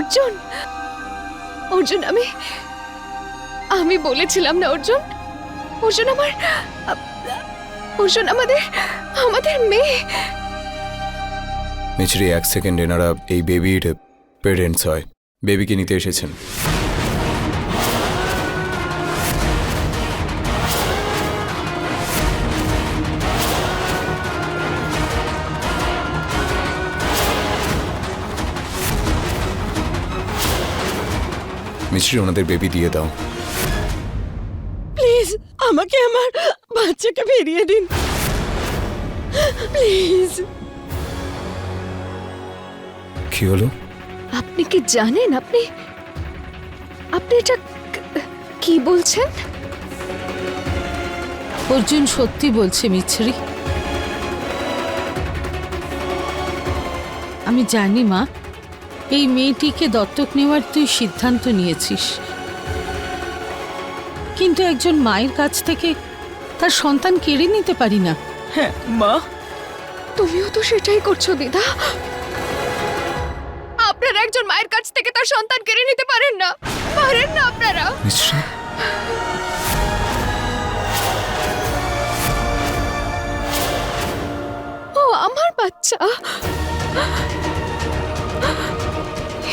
অর্জুন, অর্জুন, আমি বলেছিলাম না অর্জুন, অর্জুন অর্জুন আমাদের মেয়ে। মিছরি, এক সেকেন্ড, এনারা এই বেবির পেরেন্টস হয়, বেবিকে নিতে এসেছেন। মিছরি, ওনাদের বেবি দিয়ে দাও। প্লিজ আমাকে আমার বাচ্চাকে ফিরিয়ে দিন, প্লিজ। কি হলো? আপনি কি জানেন আপনি এটা কি বলছেন? অর্জুন সত্যি বলছে মিছরি। আমি জানি মা, এই মেয়েটিকে দত্তক নেওয়ার তুই সিদ্ধান্ত নিয়েছিস, কিন্তু একজন মায়ের কাছ থেকে তার সন্তান কেড়ে নিতে পারি না। হ্যাঁ মা, তুমিও তো সেটাই করছো দিদা। আপনারা একজন মায়ের কাছ থেকে তার সন্তান কেড়ে নিতে পারেন না আপনারা। মিছরি, ও আমার বাচ্চা।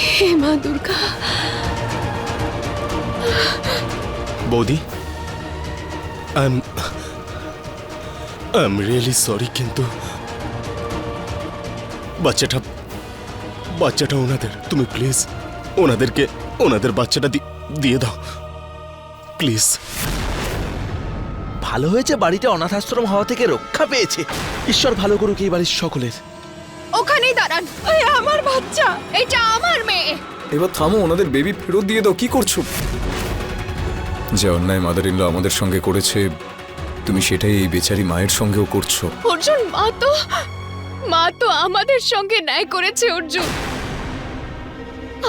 হে মা দুর্গা। বৌদি, আই এম রিয়েলি সরি, কিন্তু বাচ্চাটা ওনাদের। তুমি প্লিজ ওনাদেরকে ওনাদের বাচ্চাটা দিয়ে দাও প্লিজ। ভালো হয়েছে বাড়িটা অনাথাশ্রম হওয়া থেকে রক্ষা পেয়েছে। ঈশ্বর ভালো করুক এই বাড়ির সকলের। ওখানেই দাঁড়ান, আমার বাচ্চা, এটা আমার মেয়ে। এবার থামো, ওনাদের বেবি ফেরত দিয়ে দাও। কি করছো? যে অন্যায় মাদার ইন ল আমাদের সঙ্গে করেছে, তুমি সেটাই এই বেচারি মায়ের সঙ্গেও করছো। অর্জুন, মা তো আমাদের সঙ্গে ন্যায় করেছে অর্জুন,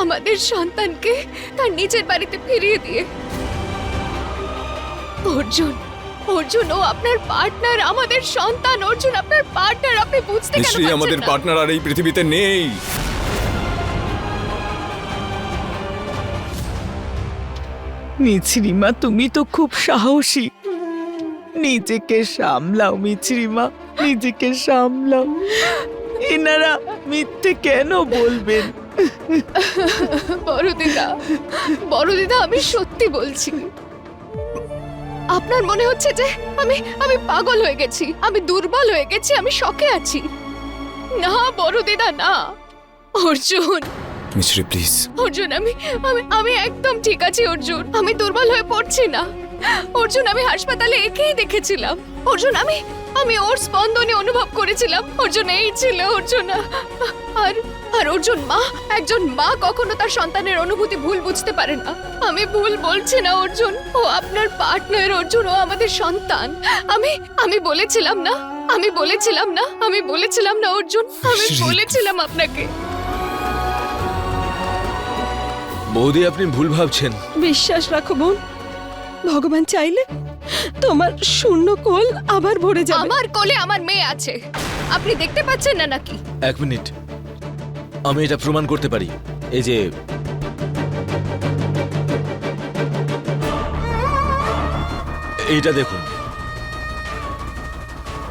আমাদের সন্তানকে তার নিজের বাড়িতে ফিরিয়ে দিয়ে। অর্জুন ও আপনার পার্টনার, আমাদের সন্তান। অর্জুন আপনার পার্টনার, আপনি বুঝতে কেন মিছরি, পারছেন আমাদের না? পার্টনার আর এই পৃথিবীতে নেই। মিছরিমা তুমি তো খুব সাহসী। নিজেকে সামলাও মিছরিমা, নিজেকে সামলাও। এনারা মিথ্যে কেন বলবেন? বড় দিদা, আমি সত্যি বলছি। আপনার মনে হচ্ছে যে আমি পাগল হয়ে গেছি, আমি দুর্বল হয়ে গেছি, আমি শকে আছি। না বড় দিদা, না। অর্জুন, মিছরি প্লিজ। অর্জুন, আমি একদম ঠিক আছি অর্জুন, আমি দুর্বল হয়ে পড়ছি না। অর্জুন, আমি হাসপাতালে একেই দেখেছিলাম। অর্জুন, আমি ওর স্পন্দনে অনুভব করেছিলাম। অর্জুন এই ছিল অর্জুন। আর অর্জুন, একজন মা কখনো তার সন্তানের অনুভূতি ভুল বুঝতে পারে না। আমি ভুল বলছি না অর্জুন, ও আপনার পার্টনার অর্জুন, ও আমাদের সন্তান। আমি বলেছিলাম না অর্জুন, আমি বলেছিলাম আপনাকে। বৌদি আপনি ভুল ভাবছেন। বিশ্বাস রাখো বোন, ভগবান চাইলে তোমার শূন্য কোল আবার ভরে যাবে। আমার কোলে আমার মেয়ে আছে, আপনি দেখতে পাচ্ছেন না নাকি? এক মিনিট, আমি এটা প্রমাণ করতে পারি। এই যে এইটা দেখুন,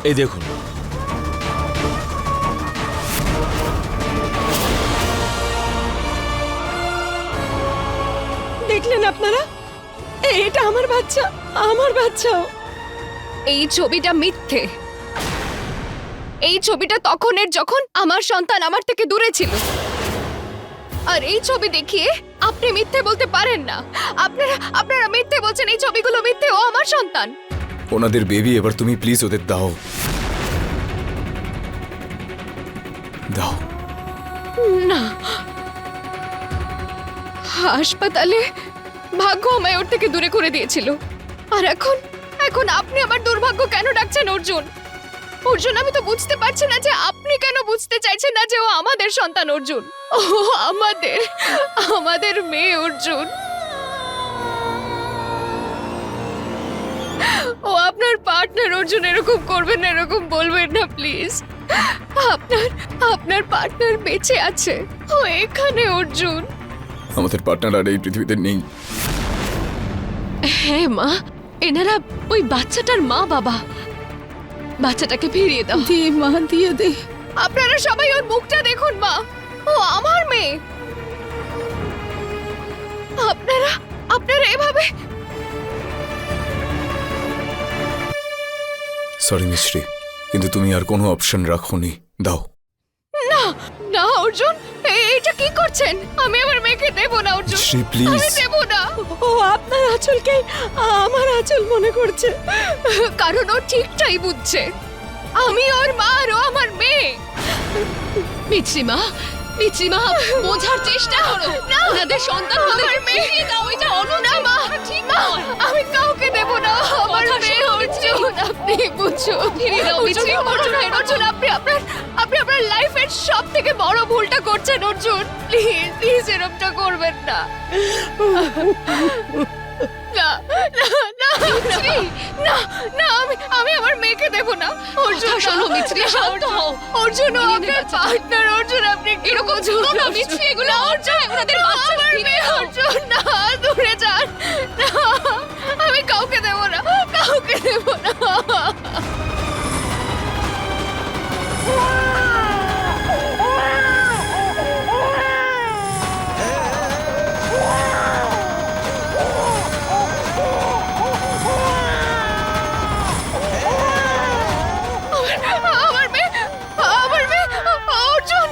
এই দেখুন। দেখলেন আপনারা? এটা আমার বাচ্চা, আমার বাচ্চাও। এই ছবিটা মিথ্যে। এই ছবিটা তখনের যখন আমার সন্তান আমার থেকে দূরে ছিল। আর এই ছবি দেখিয়ে আপনি মিথ্যে বলতে পারেন না। আপনারা মিথ্যে বলছেন, এই ছবিগুলো মিথ্যে, ও আমার সন্তান। ওনাদের বেবি, এবার তুমি প্লিজ ওদের দাও। না, হাসপাতালে ভাগ্য আমায় ওর থেকে দূরে করে দিয়েছিল। আর এখন আপনি আমার দুর্ভাগ্য কেন ডাকছেন অর্জুন? আমি তো বুঝতে পারছি না যে আপনি কেন বুঝতে চাইছেন না যে ও আমাদের সন্তান অর্জুন। ও আমাদের মেয়ে অর্জুন। ও আপনার পার্টনার অর্জুন, এরকম করবেন না, এরকম বলবেন না প্লিজ। আপনার পার্টনার বেঁচে আছে, ও এখানে অর্জুন। আমাদের পার্টনার আর এই পৃথিবীতে নেই। হ্যাঁ মা, এনারা ওই বাচ্চাটার মা বাবা। বাচ্চাটাকে ফিরিয়ে দাও। দে মা, দিয়ে দে। আপনারা সবাই ওর মুখটা দেখুন মা, ও আমার মেয়ে। আপনারা আপনারা এভাবে। সরি মিশ্রি, কিন্তু তুমি আর কোনো অপশন রাখোনি। দাও। না না অর্জুন, এটা কি করছেন? আমি আমার মেয়েকে দেব না অর্জুন, মিশ্রি প্লিজ। আমি দেব না। ও আপনার আঁচলকে আমার আঁচল মনে করছে। কারণ ও ঠিকটাই বুঝছে, আমি ওর মা আর ও আমার মেয়ে। মিছরিমা, মিছরিমা, বোঝার চেষ্টা করো। ওনাদের সন্তান ওদের মেয়ে দাও, এটা অনুনা মা, ঠিক না। আমি কাউকে দেব না, আমার মেয়ে অর্জুন। আপনি বুঝছো, ফিরে দাও মিছরি। অর্জুন, আপনি আপনার লাইফের সব থেকে বড় ভুলটা করছেন অর্জুন। প্লিজ প্লিজ এরকমটা করবেন না। না না না মিছরি, না না, আমি আমার মেয়েকে দেব না। অর্জুন শোনো মিছরি, শান্ত হও। অর্জুন ও আপনার পার্টনার। অর্জুন আপনি এরকম ঝুলো না মিছরি, এগুলো অর্জুন ওনাদের বাচ্চা ফিরে। অর্জুন না, দূরে যান না, আমি কাউকে দেব না, কাউকে দেব না। আমার মেয়ে, আমার মেয়ে অর্জুন।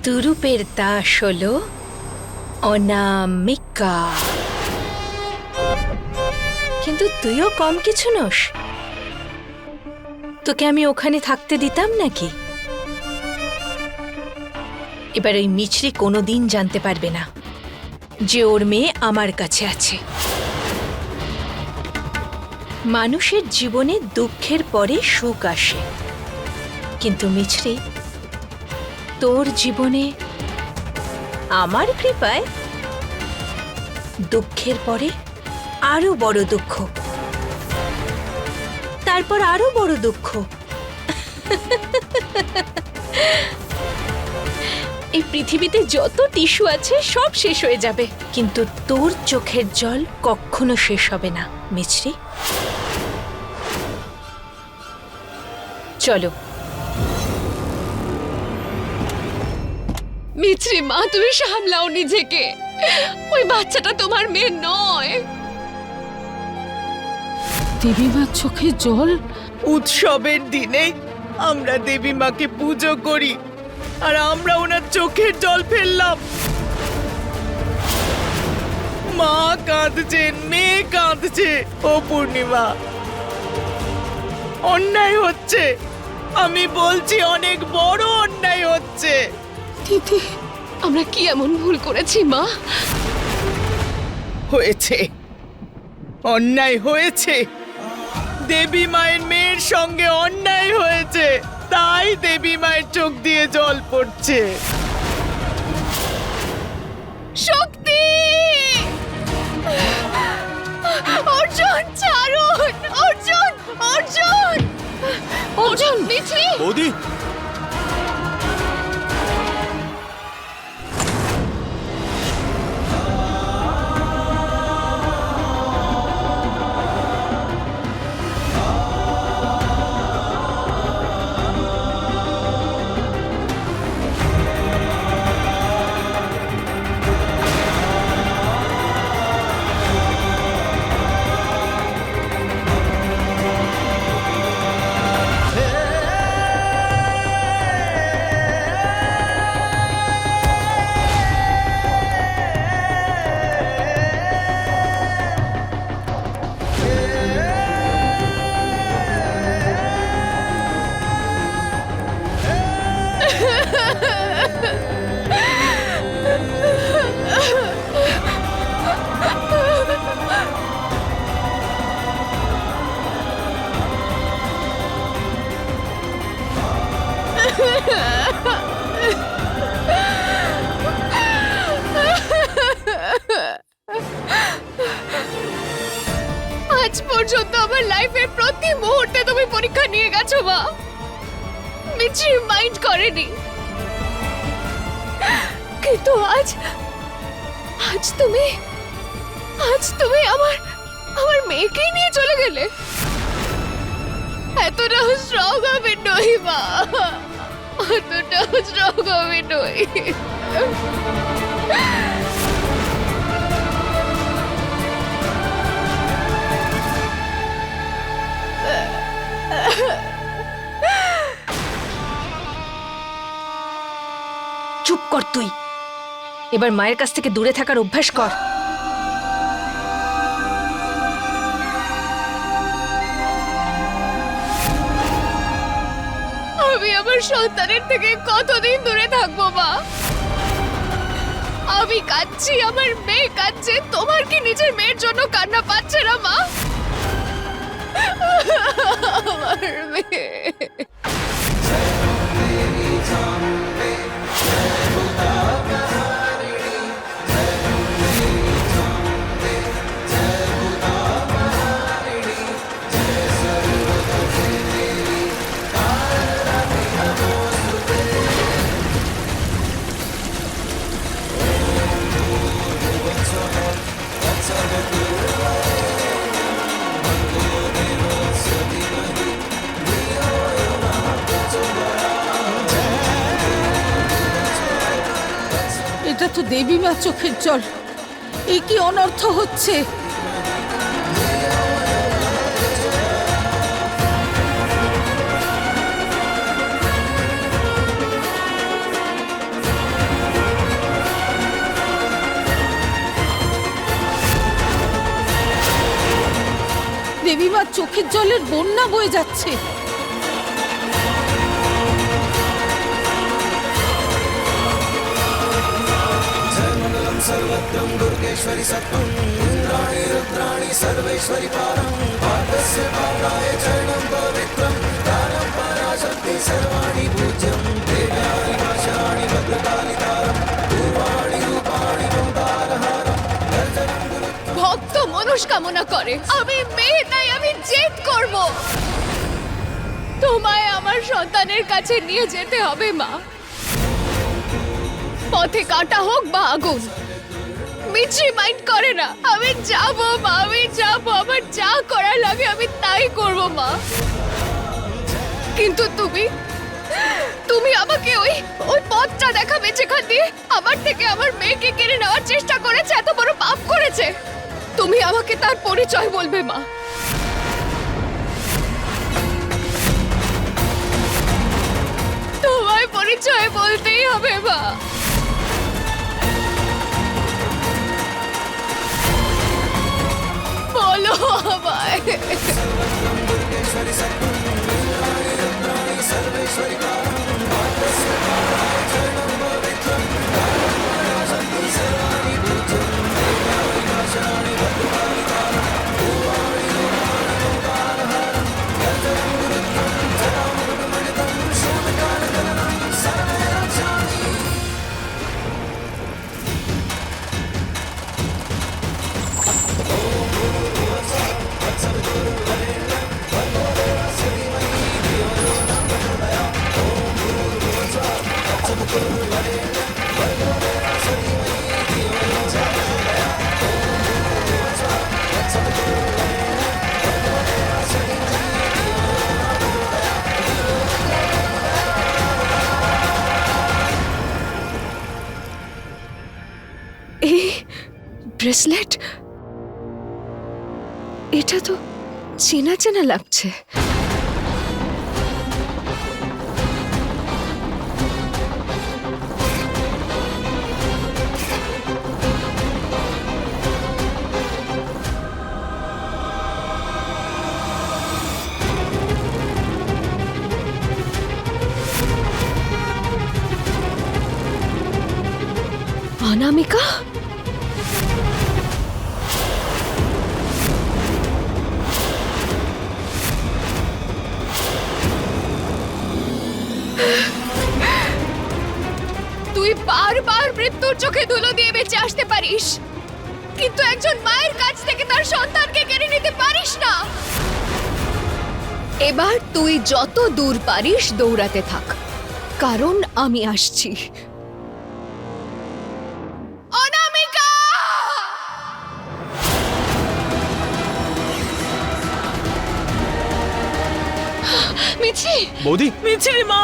তুরুপের দাস হলো অনামিকা, কিন্তু তুইও কম কিছু নস। তোকে আমি ওখানে থাকতে দিতাম নাকি? এবার ওই মিছরি কোনোদিন জানতে পারবে না যে ওর মেয়ে আমার কাছে আছে। মানুষের জীবনে দুঃখের পরে সুখ আসে, কিন্তু মিছরি তোর জীবনে আমার কৃপায় দুঃখের পরে আরো বড় দুঃখ, তারপর আরো বড় দুঃখ। এই পৃথিবীতে যত টিস্যু আছে সব শেষ হয়ে যাবে, কিন্তু তোর চোখের জল কখনো শেষ হবে না মিছরি। চলো। মিছরি মা, তুমি সামলাও নিজেকে। ওই বাচ্চাটা তোমার মেয়ে নয়। দেবী মার চোখে জল। উৎসবের দিনে আমরা দেবী মাকে পুজো করি, আর আমরা ওনার চোখের জল ফেললাম। মা কাঁদছেন, মেয়ে কাঁদছে। ও পূর্ণিমা, অন্যায় হচ্ছে, আমি বলছি অনেক বড় অন্যায় হচ্ছে। দিদি, আমরা কি এমন ভুল করেছি মা? হয়েছে, অন্যায় হয়েছে। দেবী মায়ের মেয়ের সঙ্গে অন্যায় হয়েছে, তাই দেবী মায়ের চোখ দিয়ে জল পড়ছে। শক্তি! অর্জুন ছাড়ুন! অর্জুন! অর্জুন! অর্জুন! মিছরি! বৌদি, পরীক্ষা নিয়ে গেছো মা, মিছরি মাইন্ড করেনি। কিন্তু আজ আজ তুমি আমার মেয়েকেই নিয়ে চলে গেলে। এতটাও স্ট্রং আমি নই মা, এতটাও স্ট্রং আমি নই। চুপ কর তুই। এবার মায়ের কাছ থেকে দূরে থাকার অভ্যাস কর। আমি আমার সন্তানের থেকে কতদিন দূরে থাকবো মা? আমি কাঁদছি, আমার মেয়ে কাঁদছে, তোমার কি নিজের মেয়ের জন্য কান্না পাচ্ছে না মা? আমার মেয়ে। এটা তো দেবী মা চোখের জল। এ কি অনর্থ হচ্ছে? দেবী মা চোখের জলের বন্যা বয়ে যাচ্ছে। ভক্ত মনস্কামনা করে, আমি মেয়ে তাই আমি জেদ করব। তোমায় আমার সন্তানের কাছে নিয়ে যেতে হবে মা, পথে কাটা হোক বা আগুন। মিছরি মাইন্ড করে না, আমি যাবো মা, আমি যাবো, আমার যা করার লাগে আমি তাই করব মা। কিন্তু তুমি আমাকে ওই পথটা দেখাবে যেখান দিয়ে আমার থেকে আমার মেয়েকে কেড়ে নেওয়ার চেষ্টা করেছে, এত বড় পাপ করেছে। তুমি আমাকে তার পরিচয় বলবে মা। তোমায় পরিচয় বলতেই হবে মা। বলো আমায়। এই ব্রেসলেট, এটা তো চেনা চেনা লাগছে। অনামিকা, তুই বারবার মৃত্যুর চোখে ধুলো দিয়ে বেঁচে আসতে পারিস, কিন্তু একজন মায়ের কাছ থেকে তার সন্তানকে কেড়ে নিতে পারিস না। এবার তুই যত দূর পারিস দৌড়াতে থাক, কারণ আমি আসছি। অনামিকা! মিছি, বৌদি মিছরি মা,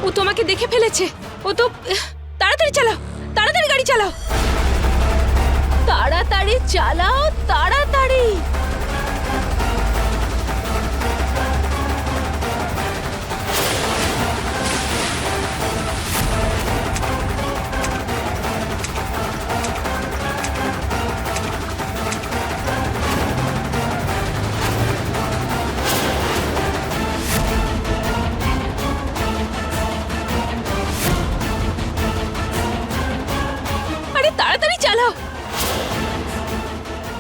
ও তোমাকে দেখে ফেলেছে। ও তো তাড়াতাড়ি চালাও, তাড়াতাড়ি গাড়ি চালাও, তাড়াতাড়ি চালাও, তাড়াতাড়ি। আরে তাড়াতাড়ি চালাও।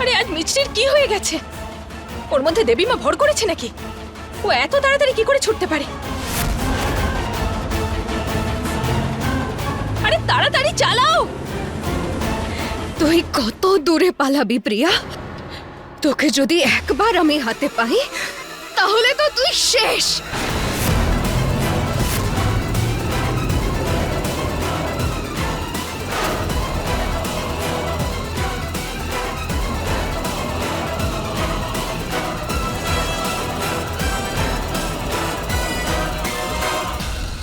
আরে আজ মিষ্টির কি হয়ে গেছে? ওর মধ্যে দেবীমা ভর করেছে নাকি? ও এত তাড়াতাড়ি কি করে ছুটতে পারে? আরে তাড়াতাড়ি চালাও। তুই কত দূরে পালাবি প্রিয়া? তোকে যদি একবার আমি হাতে পাই তাহলে তো তুই শেষ।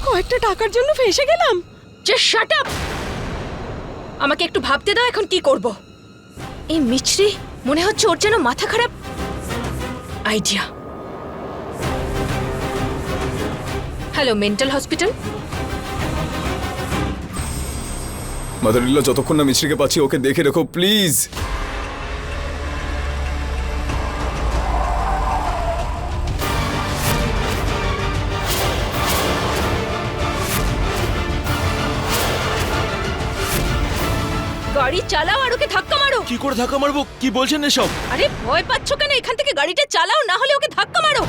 কয়েকটা টাকার জন্য ফেঁসে গেলাম। Just shut up. আমাকে একটু ভাবতে দাও এখন কি করব। এই মিছরি মনে হচ্ছে ওর যেন মাথা খারাপ। আইডিয়া। Hello, mental hospital. মাদারিল্লা, যতক্ষণ না মিছরিকে পাচ্ছি ওকে দেখে রেখো প্লিজ। গাড়ি চালাও আর ওকে ধাক্কা মারো। কি করে ধাক্কা মারবো? কি বলছেন এসব? আরে ভয় পাচ্ছ কেন? এখান থেকে গাড়িটা চালাও, না হলে ওকে ধাক্কা মারো।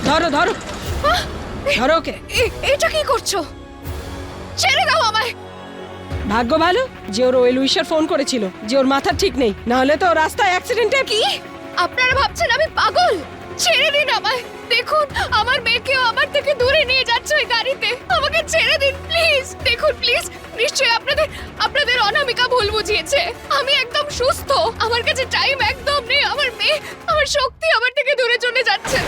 ধরো ধরো ধরো ওকে। এটা কি করছো? ছেড়ে দাও আমায়। ভাগ্য ভালো যে ওর ওয়েল উইশার ফোন করেছিল যে ওর মাথা ঠিক নেই, না হলে তো রাস্তায় অ্যাক্সিডেন্টে। কি আপনারা ভাবছেন আমি পাগল? ছেড়ে দিন আমায়। দেখুন আমার মেয়েকেও আমার থেকে দূরে নিয়ে যাচ্ছে ওই গাড়িতে। আমাকে ছেড়ে দিন প্লিজ। দেখুন প্লিজ, নিশ্চয়ই আপনাদের অনামিকা ভুল বুঝিয়েছে। আমি একদম সুস্থ, আমার কাছে টাইম একদম নেই। আমার মেয়ে, আমার শক্তি আমার থেকে দূরে চলে যাচ্ছে।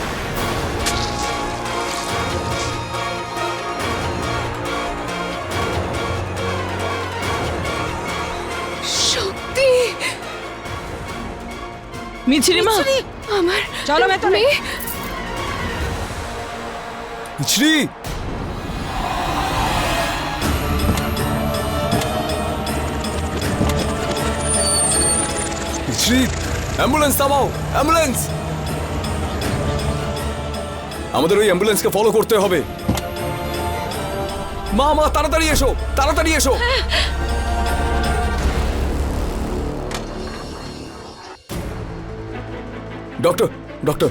শক্তি, মিছরি মা, আমার চলো ভেতরে। মেয়ে। মিছরি, মিছরি, অ্যাম্বুলেন্স থামাও, অ্যাম্বুলেন্স। আমাদের ওই অ্যাম্বুলেন্সকে ফলো করতে হবে। মা মা, তাড়াতাড়ি এসো, তাড়াতাড়ি এসো। ডক্টর, ডক্টর,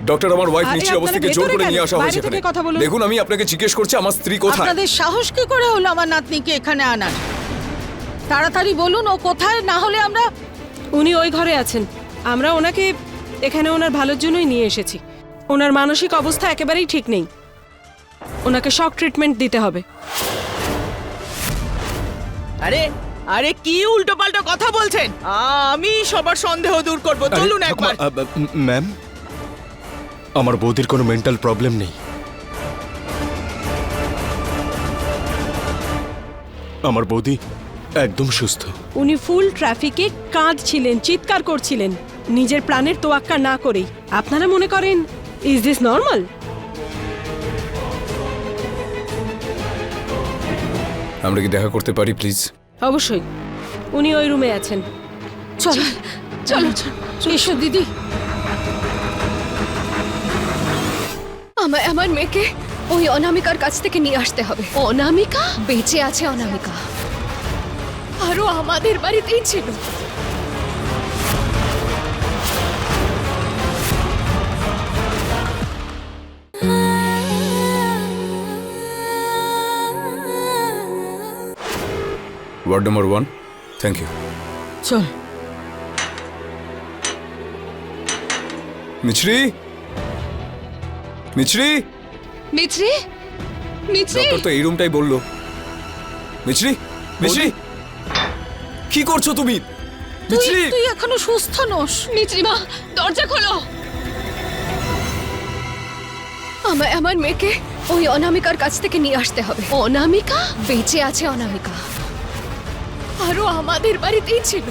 ডক্টর, আমার ওয়াইফ আরে, নিশ্চয়ই অবস্থাকে আপনারা জোর করে ভেতরে নিয়ে আসা কেন? হয়েছে বাইরে থেকে এখানে। কথা বলুন। দেখুন, আমি আপনাকে জিজ্ঞেস করছি আমার স্ত্রী কোথায়। আপনাদের সাহস কি করে হলো আমার নাতনিকে এখানে আনার? তাড়াতাড়ি বলুন ও কোথায়, না হলে আমরা। উনি ওই ঘরে আছেন। আমরা ওনাকে এখানে ওনার ভালোর জন্যই নিয়ে এসেছি। ওনার মানসিক অবস্থা একেবারেই ঠিক নেই, ওনাকে শক ট্রিটমেন্ট দিতে হবে। আরে আরে কি উল্টো পাল্টা কথা বলছেন? আমি সবার সন্দেহ দূর করব, চলুন একবার। ম্যাম, আমার বৌদির কোনো মেন্টাল প্রবলেম নেই। আমার বৌদি একদম সুস্থ। উনি ফুল ট্রাফিকে কাঁদছিলেন, চিৎকার করছিলেন, নিজের প্রাণের তোয়াক্কা না করেই। আপনারা মনে করেন ইজ দিস নর্মাল? আমরা কি দেখা করতে পারি প্লিজ? অবশ্যই, উনি ওই রুমে আছেন। চলো চলো এসো দিদি। আমায় আমার মেয়েকে ওই অনামিকার কাছ থেকে নিয়ে আসতে হবে। অনামিকা বেঁচে আছে, অনামিকা আরো আমাদের বাড়িতেই ছিল। Ward number 1, thank you. চল। মিছরি, মিছরি, মিছরি, মিছরি, ডক্টর তো এই রুমটাই বললো। মিছরি, মিছরি, কি করছো তুমি? মিছরি, তুই এখনো সুস্থ নস। মিছরি মা, দরজা খোলো। আমায় আমার মেয়েকে ওই অনামিকার কাছ থেকে নিয়ে আসতে হবে। অনামিকা বেঁচে আছে, অনামিকা আরো আমাদের বাড়িতেই ছিল।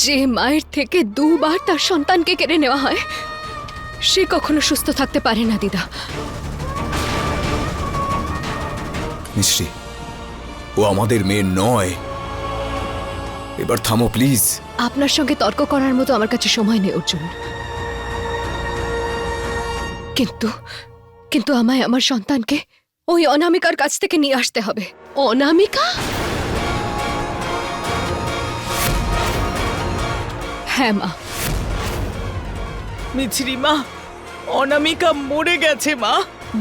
যে মায়ের থেকে দুবার তার সন্তানকে কেড়ে নেওয়া হয় সে কখনো সুস্থ থাকতে পারে না দিদা। মিছরি, ও আমাদের মেয়ে নয়। এবার থামো প্লিজ। আপনার সঙ্গে তর্ক করার মতো আমার কাছে সময় নেই অর্জুন। কিন্তু কিন্তু আমায় আমার সন্তানকে ওই অনামিকার কাছ থেকে নিয়ে আসতে হবে। অনামিকা? হ্যাঁ মা। মিছরি মা, অনামিকা মরে গেছে মা।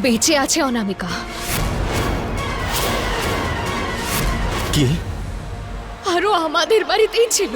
বেঁচে আছে অনামিকা। কি? আরো আমাদের বাড়িতেই ছিল।